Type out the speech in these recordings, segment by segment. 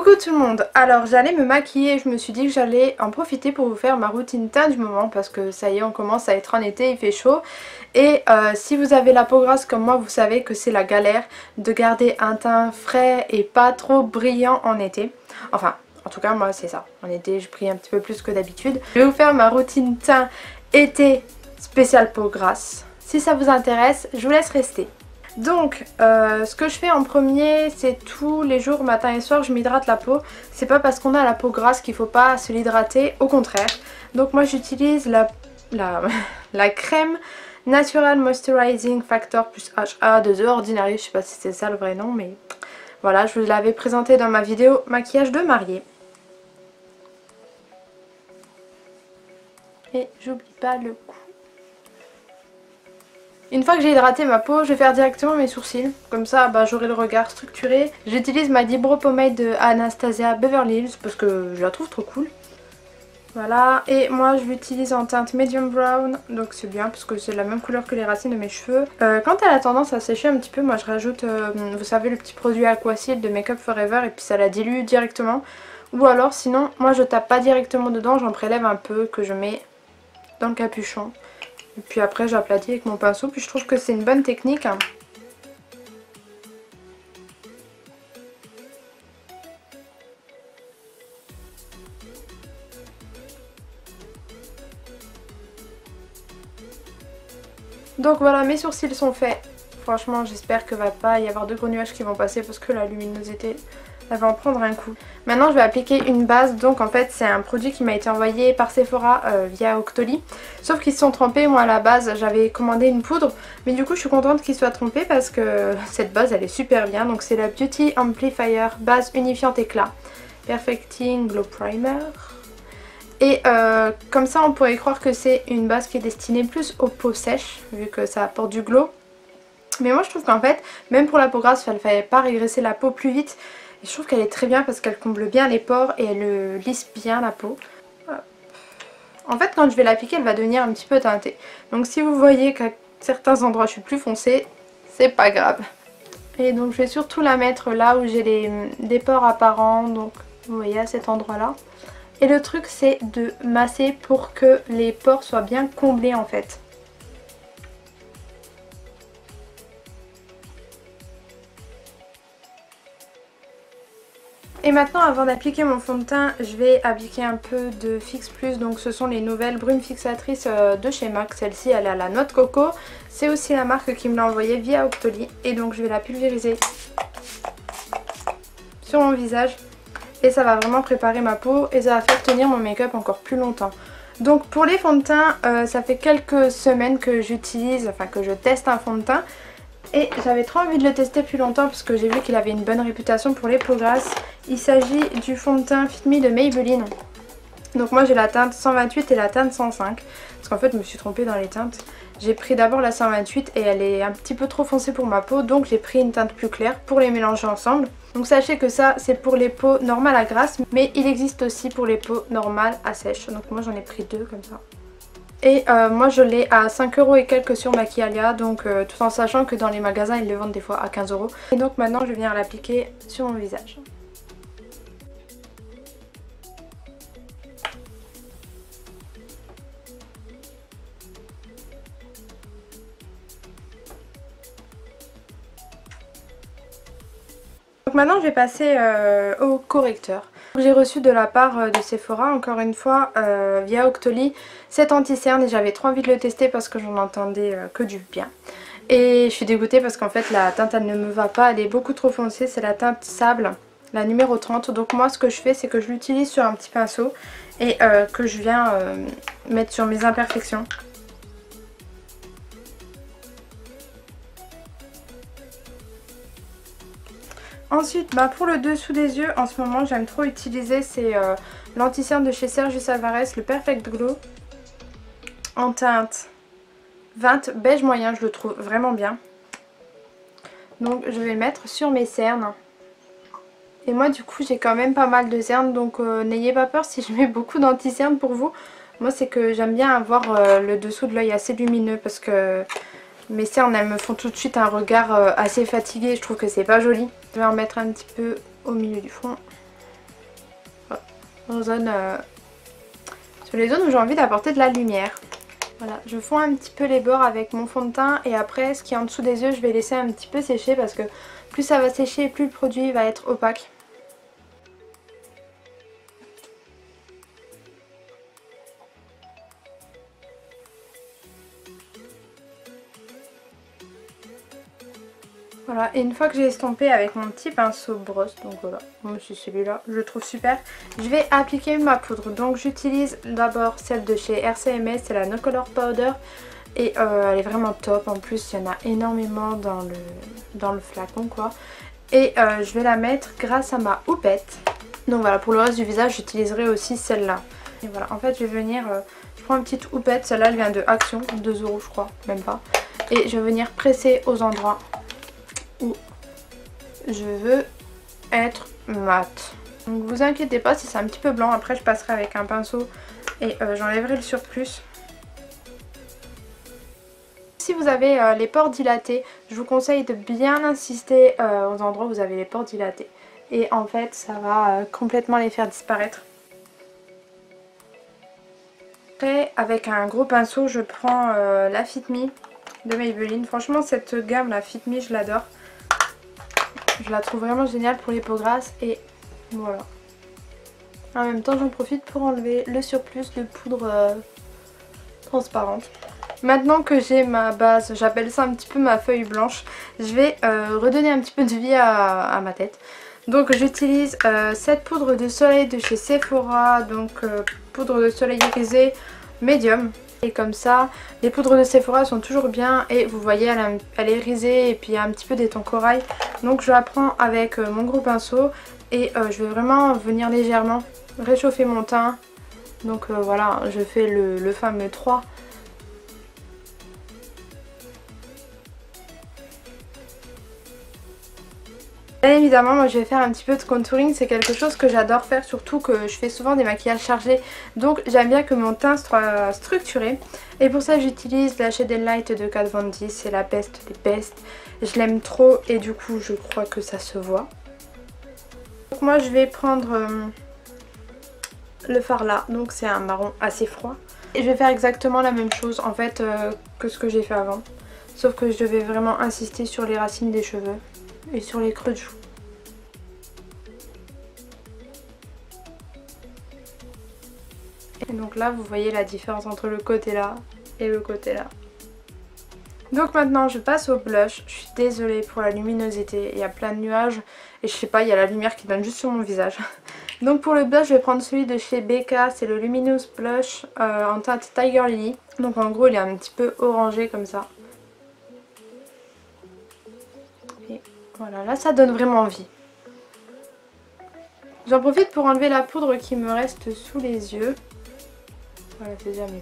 Coucou tout le monde. Alors j'allais me maquiller et je me suis dit que j'allais en profiter pour vous faire ma routine teint du moment parce que ça y est, on commence à être en été, il fait chaud. Et si vous avez la peau grasse comme moi, vous savez que c'est la galère de garder un teint frais et pas trop brillant en été. Enfin, en tout cas moi c'est ça. En été je brille un petit peu plus que d'habitude. Je vais vous faire ma routine teint été spéciale peau grasse. Si ça vous intéresse, je vous laisse rester. Donc ce que je fais en premier, c'est tous les jours matin et soir je m'hydrate la peau. C'est pas parce qu'on a la peau grasse qu'il faut pas se l'hydrater, au contraire. Donc moi j'utilise la crème Natural Moisturizing Factor plus HA de The Ordinary. Je sais pas si c'est ça le vrai nom, mais voilà, je vous l'avais présenté dans ma vidéo maquillage de mariée. Et j'oublie pas le cou. Une fois que j'ai hydraté ma peau, je vais faire directement mes sourcils. Comme ça, j'aurai le regard structuré. J'utilise ma Dibro Pomade de Anastasia Beverly Hills parce que je la trouve trop cool. Voilà, et moi je l'utilise en teinte medium brown, donc c'est bien parce que c'est la même couleur que les racines de mes cheveux. Quand elle a tendance à sécher un petit peu, moi je rajoute, vous savez, le petit produit Aquasil de Make Up Forever et puis ça la dilue directement. Ou alors sinon, moi je tape pas directement dedans, j'en prélève un peu que je mets dans le capuchon. Et puis après j'aplatis avec mon pinceau, puis je trouve que c'est une bonne technique. Donc voilà, mes sourcils sont faits. Franchement j'espère qu'il ne va pas y avoir de gros nuages qui vont passer parce que la luminosité elle va en prendre un coup. Maintenant je vais appliquer une base, donc en fait c'est un produit qui m'a été envoyé par Sephora via Octoly. Sauf qu'ils se sont trompés, moi à la base j'avais commandé une poudre, mais du coup je suis contente qu'ils soient trompés parce que cette base elle est super bien. Donc c'est la Beauty Amplifier base unifiante éclat Perfecting Glow Primer. Et comme ça on pourrait croire que c'est une base qui est destinée plus aux peaux sèches vu que ça apporte du glow. Mais moi je trouve qu'en fait même pour la peau grasse il ne fallait pas régraisser la peau plus vite. Et je trouve qu'elle est très bien parce qu'elle comble bien les pores et elle lisse bien la peau. En fait quand je vais l'appliquer elle va devenir un petit peu teintée. Donc si vous voyez qu'à certains endroits je suis plus foncée, c'est pas grave. Et donc je vais surtout la mettre là où j'ai des pores apparents, donc vous voyez à cet endroit là. Et le truc c'est de masser pour que les pores soient bien comblés en fait. Et maintenant avant d'appliquer mon fond de teint, je vais appliquer un peu de Fix Plus. Donc ce sont les nouvelles brumes fixatrices de chez MAC. Celle-ci elle a la noix de coco. C'est aussi la marque qui me l'a envoyée via Octoly. Et donc je vais la pulvériser sur mon visage. Et ça va vraiment préparer ma peau et ça va faire tenir mon make-up encore plus longtemps. Donc pour les fonds de teint, ça fait quelques semaines que j'utilise, enfin que je teste un fond de teint. Et j'avais trop envie de le tester plus longtemps parce que j'ai vu qu'il avait une bonne réputation pour les peaux grasses. Il s'agit du fond de teint Fit Me de Maybelline. Donc moi j'ai la teinte 128 et la teinte 105. Parce qu'en fait je me suis trompée dans les teintes. J'ai pris d'abord la 128 et elle est un petit peu trop foncée pour ma peau. Donc j'ai pris une teinte plus claire pour les mélanger ensemble. Donc sachez que ça c'est pour les peaux normales à grasse. Mais il existe aussi pour les peaux normales à sèche. Donc moi j'en ai pris deux comme ça. Et moi je l'ai à 5 € et quelques sur Maquialia, donc tout en sachant que dans les magasins ils le vendent des fois à 15 €. Et donc maintenant je vais venir l'appliquer sur mon visage. Donc maintenant je vais passer au correcteur. J'ai reçu de la part de Sephora, encore une fois, via Octoly, cet anti-cerne et j'avais trop envie de le tester parce que j'en entendais que du bien. Et je suis dégoûtée parce qu'en fait la teinte elle ne me va pas, elle est beaucoup trop foncée, c'est la teinte sable, la numéro 30. Donc moi ce que je fais c'est que je l'utilise sur un petit pinceau et que je viens mettre sur mes imperfections. Ensuite, pour le dessous des yeux, en ce moment j'aime trop utiliser, c'est l'anti-cerne de chez Sergio Alvarez, le Perfect Glow, en teinte 20 beige moyen, je le trouve vraiment bien. Donc je vais le mettre sur mes cernes. Et moi du coup j'ai quand même pas mal de cernes, donc n'ayez pas peur si je mets beaucoup d'anti-cerne pour vous. Moi c'est que j'aime bien avoir le dessous de l'œil assez lumineux parce que mes cernes elles me font tout de suite un regard assez fatigué, je trouve que c'est pas joli. Je vais en mettre un petit peu au milieu du front. sur les zones où j'ai envie d'apporter de la lumière. Voilà, je fonds un petit peu les bords avec mon fond de teint et après ce qui est en dessous des yeux je vais laisser un petit peu sécher parce que plus ça va sécher, plus le produit va être opaque. Voilà, et une fois que j'ai estompé avec mon petit pinceau brosse, donc voilà, moi c'est celui-là, je le trouve super, je vais appliquer ma poudre. Donc j'utilise d'abord celle de chez RCMS, c'est la No Color Powder, et elle est vraiment top, en plus il y en a énormément dans le flacon quoi. Et je vais la mettre grâce à ma houppette. Donc voilà, pour le reste du visage j'utiliserai aussi celle-là. Et voilà, en fait je vais venir, je prends une petite houppette, celle-là elle vient de Action, 2 € je crois, même pas. Et je vais venir presser aux endroits où je veux être mat. Donc vous inquiétez pas si c'est un petit peu blanc, après je passerai avec un pinceau et j'enlèverai le surplus. Si vous avez les pores dilatés, je vous conseille de bien insister aux endroits où vous avez les pores dilatés. Et en fait ça va complètement les faire disparaître. Après avec un gros pinceau je prends la Fit Me de Maybelline. Franchement cette gamme la Fit Me je l'adore. Je la trouve vraiment géniale pour les peaux grasses et voilà. En même temps j'en profite pour enlever le surplus de poudre transparente. Maintenant que j'ai ma base, j'appelle ça un petit peu ma feuille blanche, je vais redonner un petit peu de vie à ma tête. Donc j'utilise cette poudre de soleil de chez Sephora, donc poudre de soleil irisée médium. Et comme ça, les poudres de Sephora sont toujours bien et vous voyez elle est irisée et puis il y a un petit peu des tons corail. Donc je la prends avec mon gros pinceau et je vais vraiment venir légèrement réchauffer mon teint. Donc voilà, je fais le fameux 3. Bien évidemment, moi je vais faire un petit peu de contouring, c'est quelque chose que j'adore faire, surtout que je fais souvent des maquillages chargés, donc j'aime bien que mon teint soit structuré. Et pour ça j'utilise la Shade Light de Kat Von D, c'est la best des best, je l'aime trop et du coup je crois que ça se voit. Donc moi je vais prendre le fard là, donc c'est un marron assez froid. Et je vais faire exactement la même chose en fait que ce que j'ai fait avant, sauf que je vais vraiment insister sur les racines des cheveux et sur les creux de joues. Et donc là vous voyez la différence entre le côté là et le côté là. Donc maintenant je passe au blush. Je suis désolée pour la luminosité, il y a plein de nuages et je sais pas, il y a la lumière qui donne juste sur mon visage. Donc pour le blush je vais prendre celui de chez Becca, c'est le Luminous Blush en teinte Tiger Lily. Donc en gros il est un petit peu orangé comme ça. Et voilà, là ça donne vraiment envie. J'en profite pour enlever la poudre qui me reste sous les yeux. Voilà, c'est déjà mieux.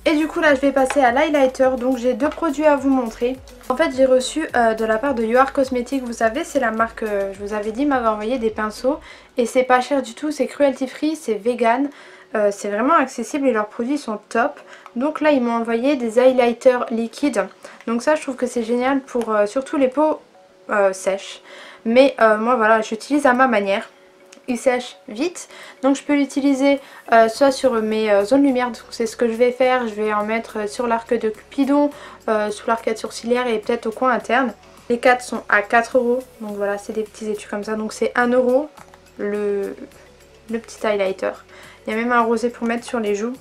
Et du coup là je vais passer à l'highlighter, donc j'ai 2 produits à vous montrer. En fait j'ai reçu de la part de You Are Cosmetics, vous savez c'est la marque, je vous avais dit, m'avait envoyé des pinceaux. Et c'est pas cher du tout, c'est cruelty free, c'est vegan, c'est vraiment accessible et leurs produits sont top. Donc là ils m'ont envoyé des highlighters liquides, donc ça je trouve que c'est génial pour surtout les peaux sèches. Mais moi voilà, j'utilise à ma manière. Il sèche vite, donc je peux l'utiliser soit sur mes zones lumière, donc c'est ce que je vais faire. Je vais en mettre sur l'arc de Cupidon, sous l'arcade sourcilière et peut-être au coin interne. Les 4 sont à 4 €, donc voilà, c'est des petits étus comme ça, donc c'est 1 € le petit highlighter. Il y a même un rosé pour mettre sur les joues.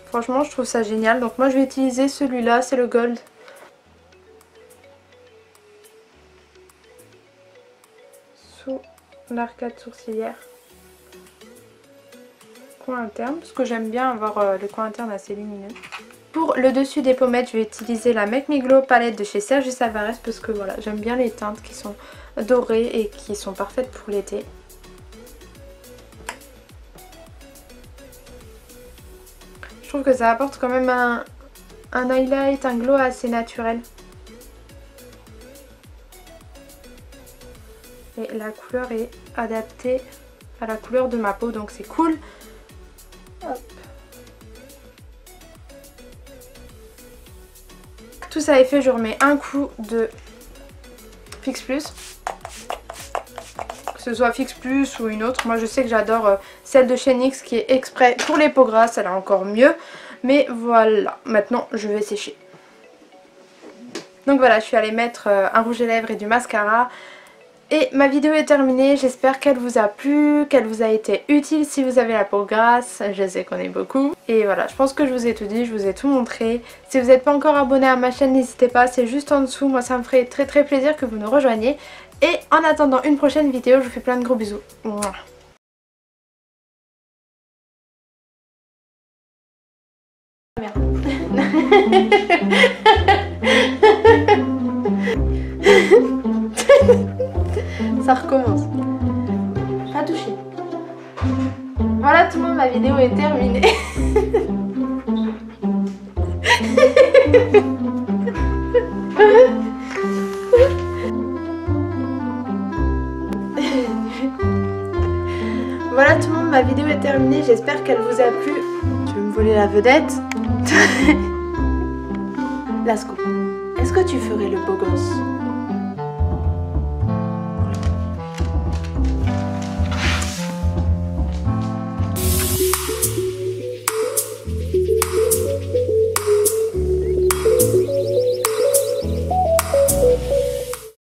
Franchement je trouve ça génial, donc moi je vais utiliser celui-là, c'est le Gold. Sous l'arcade sourcilière, coin interne, parce que j'aime bien avoir le coin interne assez lumineux. Pour le dessus des pommettes, je vais utiliser la Make Me Glow palette de chez Sergi Salvarez, parce que voilà, j'aime bien les teintes qui sont dorées et qui sont parfaites pour l'été. Je trouve que ça apporte quand même un highlight, un glow assez naturel. Et la couleur est adaptée à la couleur de ma peau, donc c'est cool. Hop. Tout ça est fait, je remets un coup de Fix Plus. Que ce soit Fix Plus ou une autre. Moi je sais que j'adore celle de chez NYX qui est exprès pour les peaux grasses. Elle est encore mieux. Mais voilà, maintenant je vais sécher. Donc voilà, je suis allée mettre un rouge à lèvres et du mascara. Et ma vidéo est terminée, j'espère qu'elle vous a plu, qu'elle vous a été utile si vous avez la peau grasse, je sais qu'on est beaucoup. Et voilà, je pense que je vous ai tout dit, je vous ai tout montré. Si vous n'êtes pas encore abonné à ma chaîne, n'hésitez pas, c'est juste en dessous, moi ça me ferait très très plaisir que vous nous rejoigniez. Et en attendant une prochaine vidéo, je vous fais plein de gros bisous. Mouah. Ça recommence. Pas touché. Voilà tout le monde, ma vidéo est terminée. Voilà tout le monde, ma vidéo est terminée, j'espère qu'elle vous a plu. Tu veux me voler la vedette? Lasco, est-ce que tu ferais le beau gosse?